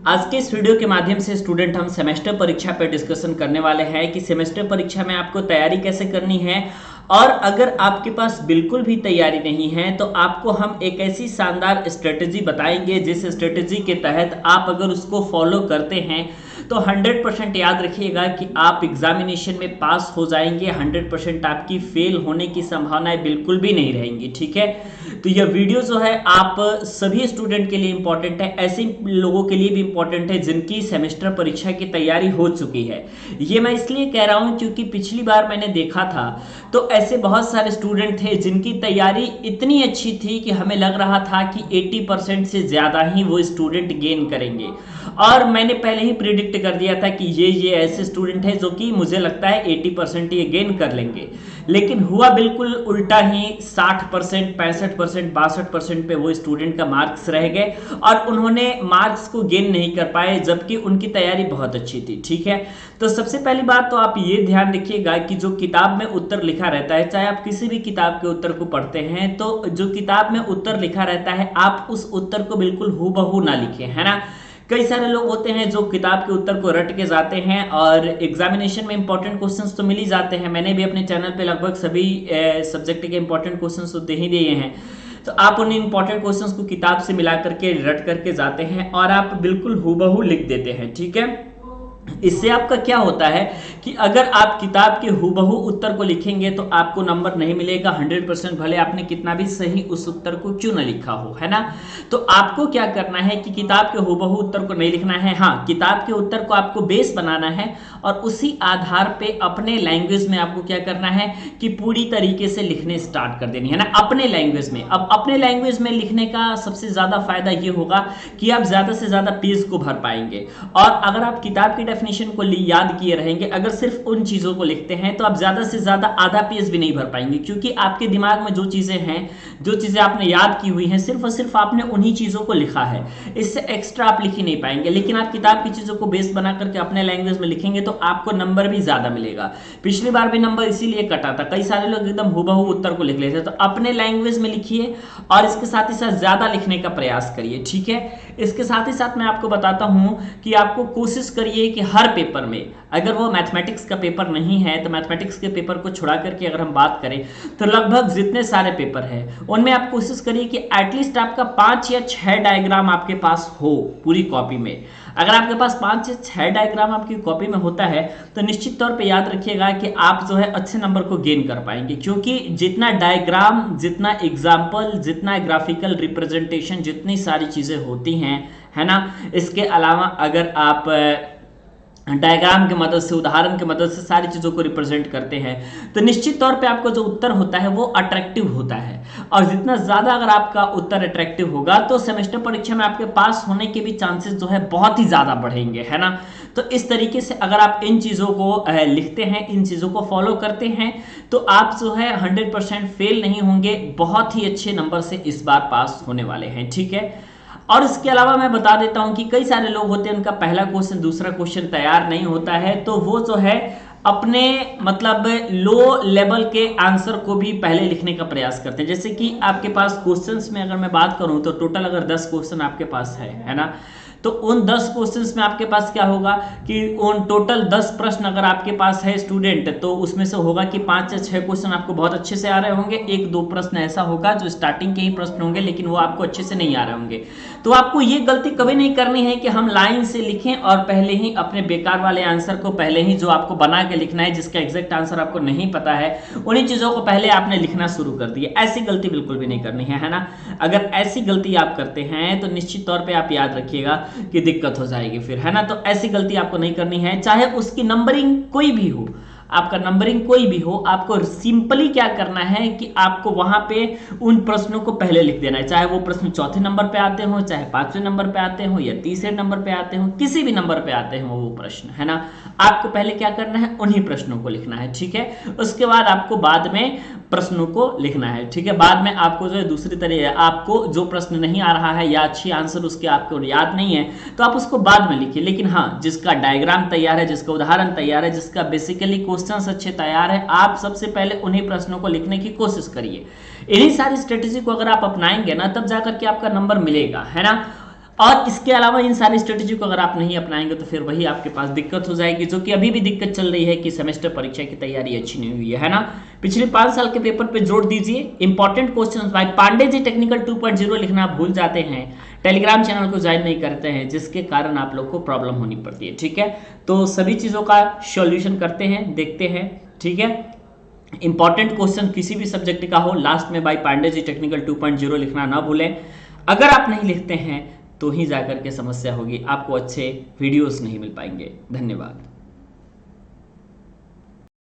आज के इस वीडियो के माध्यम से स्टूडेंट हम सेमेस्टर परीक्षा पर डिस्कशन करने वाले हैं कि सेमेस्टर परीक्षा में आपको तैयारी कैसे करनी है। और अगर आपके पास बिल्कुल भी तैयारी नहीं है तो आपको हम एक ऐसी शानदार स्ट्रेटेजी बताएंगे जिस स्ट्रेटेजी के तहत आप अगर उसको फॉलो करते हैं तो 100% याद रखिएगा कि आप एग्जामिनेशन में पास हो जाएंगे। 100% आपकी फेल होने की संभावनाएं बिल्कुल भी नहीं रहेंगी। ठीक है, तो यह वीडियो जो है आप सभी स्टूडेंट के लिए इंपॉर्टेंट है, ऐसे लोगों के लिए भी इंपॉर्टेंट है जिनकी सेमेस्टर परीक्षा की तैयारी हो चुकी है। ये मैं इसलिए कह रहा हूं क्योंकि पिछली बार मैंने देखा था तो ऐसे बहुत सारे स्टूडेंट थे जिनकी तैयारी इतनी अच्छी थी कि हमें लग रहा था कि 80% से ज्यादा ही वो स्टूडेंट गेन करेंगे। और मैंने पहले ही प्रिडिक्ट कर दिया था कि ये ऐसे स्टूडेंट हैं जो कि मुझे लगता है 80% ये गेन कर लेंगे, लेकिन हुआ बिल्कुल उल्टा ही। 60%, 65%, 62% पे वो स्टूडेंट का मार्क्स रह गए और उन्होंने मार्क्स को गेन नहीं कर पाए, जबकि उनकी तैयारी बहुत अच्छी थी। ठीक है, तो सबसे पहली बात तो आप ये ध्यान रखिएगा कि जो किताब में उत्तर लिखा रहता है, चाहे आप किसी भी किताब के उत्तर को पढ़ते हैं, तो जो किताब में उत्तर लिखा रहता है आप उस उत्तर को बिल्कुल हूबहू ना लिखें, है ना। कई सारे लोग होते हैं जो किताब के उत्तर को रट के जाते हैं और एग्जामिनेशन में इंपॉर्टेंट क्वेश्चंस तो मिल ही जाते हैं। मैंने भी अपने चैनल पे लगभग सभी सब्जेक्ट के इंपॉर्टेंट क्वेश्चंस तो दे ही दिए हैं, तो आप उन इंपॉर्टेंट क्वेश्चंस को किताब से मिला करके रट करके जाते हैं और आप बिल्कुल हूबहू लिख देते हैं। ठीक है, इससे आपका क्या होता है कि अगर आप किताब के हूबहू उत्तर को लिखेंगे तो आपको नंबर नहीं मिलेगा 100%, भले आपने कितना भी सही उस उत्तर को क्यों न लिखा हो, है ना। तो आपको क्या करना है कि किताब के हूबहू उत्तर को नहीं लिखना है। हाँ, किताब के उत्तर को आपको बेस बनाना है और उसी आधार पे अपने लैंग्वेज में आपको क्या करना है कि पूरी तरीके से लिखने स्टार्ट कर देनी है ना, अपने लैंग्वेज में। अब अपने लैंग्वेज में लिखने का सबसे ज्यादा फायदा ये होगा कि आप ज्यादा से ज्यादा पेज को भर पाएंगे। और अगर आप किताब की डेफिनेशन को याद किए रहेंगे, अगर सिर्फ उन चीजों को लिखते हैं तो आप ज्यादा से ज्यादा आधा पेज भी नहीं भर पाएंगे, क्योंकि आपके दिमाग में जो चीजें हैं, जो चीजें आपने याद की हुई हैं, सिर्फ और सिर्फ आपने उन्हीं चीजों को लिखा है, इससे एक्स्ट्रा आप लिख ही नहीं पाएंगे। लेकिन आप किताब की चीजों को बेस बना करके अपने लैंग्वेज में लिखेंगे तो आपको नंबर भी ज्यादा मिलेगा। पिछली बार भी नंबर इसीलिए कटा था, कई सारे लोग एकदम हूबहू उत्तर को लिख लेते हैं। तो अपने लैंग्वेज में लिखिए और इसके साथ ही साथ ज्यादा लिखने का प्रयास करिए। ठीक है, इसके साथ ही साथ मैं आपको बताता हूं कि आपको कोशिश करिए कि हर पेपर में, अगर वो मैथमेटिक्स का पेपर नहीं है तो मैथमेटिक्स के पेपर को छुड़ा करके अगर हम बात करें तो लगभग जितने सारे पेपर हैं उनमें आप कोशिश करिए कि एटलीस्ट आपका 5 या 6 डायग्राम आपके पास हो पूरी कॉपी में। अगर आपके पास 5 से 6 डायग्राम आपकी कॉपी में होता है तो निश्चित तौर पे याद रखिएगा कि आप जो है अच्छे नंबर को गेन कर पाएंगे, क्योंकि जितना डायग्राम, जितना एग्जाम्पल, जितना ग्राफिकल रिप्रेजेंटेशन, जितनी सारी चीजें होती हैं, है ना। इसके अलावा अगर आप डायग्राम की मदद से, उदाहरण की मदद से सारी चीजों को रिप्रेजेंट करते हैं तो निश्चित तौर पे आपका जो उत्तर होता है वो अट्रैक्टिव होता है। और जितना ज्यादा अगर आपका उत्तर अट्रैक्टिव होगा तो सेमेस्टर परीक्षा में आपके पास होने के भी चांसेस जो है बहुत ही ज्यादा बढ़ेंगे, है ना। तो इस तरीके से अगर आप इन चीजों को लिखते हैं, इन चीजों को फॉलो करते हैं तो आप जो है 100% फेल नहीं होंगे, बहुत ही अच्छे नंबर से इस बार पास होने वाले हैं। ठीक है, और इसके अलावा मैं बता देता हूं कि कई सारे लोग होते हैं उनका पहला क्वेश्चन, दूसरा क्वेश्चन तैयार नहीं होता है, तो वो जो है अपने मतलब लो लेवल के आंसर को भी पहले लिखने का प्रयास करते हैं। जैसे कि आपके पास क्वेश्चंस में अगर मैं बात करूं तो टोटल अगर 10 क्वेश्चन आपके पास है ना, तो उन 10 क्वेश्चंस में आपके पास क्या होगा कि उन टोटल 10 प्रश्न अगर आपके पास है स्टूडेंट, तो उसमें से होगा कि 5 या 6 क्वेश्चन आपको बहुत अच्छे से आ रहे होंगे, 1-2 प्रश्न ऐसा होगा जो स्टार्टिंग के ही प्रश्न होंगे लेकिन वो आपको अच्छे से नहीं आ रहे होंगे। तो आपको ये गलती कभी नहीं करनी है कि हम लाइन से लिखें और पहले ही अपने बेकार वाले आंसर को पहले ही जो आपको बना के लिखना है, जिसका एग्जैक्ट आंसर आपको नहीं पता है, उन्हीं चीजों को पहले आपने लिखना शुरू कर दिया। ऐसी गलती बिल्कुल भी नहीं करनी है ना। अगर ऐसी गलती आप करते हैं तो निश्चित तौर पे आप याद रखिएगा कि दिक्कत हो जाएगी फिर, है ना। तो ऐसी गलती आपको नहीं करनी है, चाहे उसकी नंबरिंग कोई भी हो, आपका नंबरिंग कोई भी हो, आपको सिंपली क्या करना है कि आपको वहां पे उन प्रश्नों को पहले लिख देना है, चाहे वो प्रश्न चौथे नंबर पे आते हो, चाहे 5वें नंबर पे आते हो या तीसरे नंबर पे आते हो, किसी भी नंबर पे आते हो वो प्रश्न, है ना। आपको पहले क्या करना है, उन्हीं प्रश्नों को लिखना है। ठीक है, उसके बाद आपको बाद में प्रश्नों को लिखना है। ठीक है, बाद में आपको जो है दूसरी तरह, आपको जो प्रश्न नहीं आ रहा है या अच्छी आंसर उसके आपको याद नहीं है तो आप उसको बाद में लिखिए। लेकिन हाँ, जिसका डायग्राम तैयार है, जिसका उदाहरण तैयार है, जिसका बेसिकली क्वेश्चंस अच्छे तैयार है, आप सबसे पहले उन्हीं प्रश्नों को लिखने की कोशिश करिए। इन्हीं सारी स्ट्रेटेजी को अगर आप अपनाएंगे ना, तब जाकर के आपका नंबर मिलेगा, है ना। और इसके अलावा इन सारी स्ट्रेटेजी को अगर आप नहीं अपनाएंगे तो फिर वही आपके पास दिक्कत हो जाएगी, जो कि अभी भी दिक्कत चल रही है कि सेमेस्टर परीक्षा की तैयारी अच्छी नहीं हुई है ना। पिछले 5 साल के पेपर पे जोड़ दीजिए। Important questions by Pandey ji technical 2.0 लिखना आप भूल जाते हैं, टेलीग्राम चैनल को ज्वाइन नहीं करते हैं, जिसके कारण आप लोग को प्रॉब्लम होनी पड़ती है। ठीक है, तो सभी चीजों का सॉल्यूशन करते हैं, देखते हैं। ठीक है, इंपॉर्टेंट क्वेश्चन किसी भी सब्जेक्ट का हो, लास्ट में बाय पांडे जी टेक्निकल 2.0 लिखना ना भूलें। अगर आप नहीं लिखते हैं तो ही जाकर के समस्या होगी, आपको अच्छे वीडियोस नहीं मिल पाएंगे। धन्यवाद।